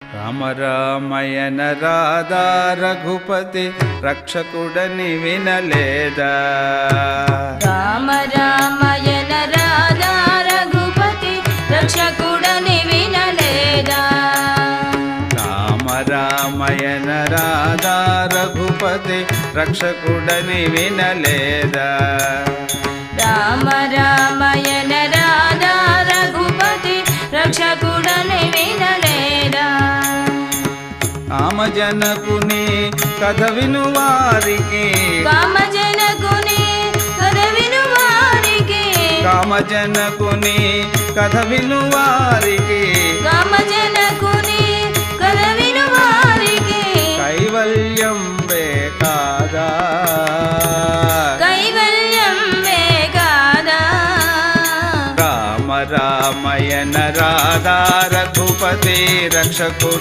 రామ రామయన రాధా రఘుపతి రక్షకుడని వినలేదా? రామ రామయన రాధా రఘుపతి రక్షకుడని వినలేదా? రామ రామయన రాధా రఘుపతి రక్షకుడని వినలేదా? రామ రామయన రాధా రఘుపతి రక్షకుడని వినలేదా? కామజనకుని కథ వినువారికి, కామజనకుని కథ వినువారికి, కామజనకుని కథ వినువారికి, కామజనకుని కథ వినువారికి కైవల్యం కాదా? కైవల్యం కాదా? రామ రామయన రాధా రఘుపతి రక్షకుడు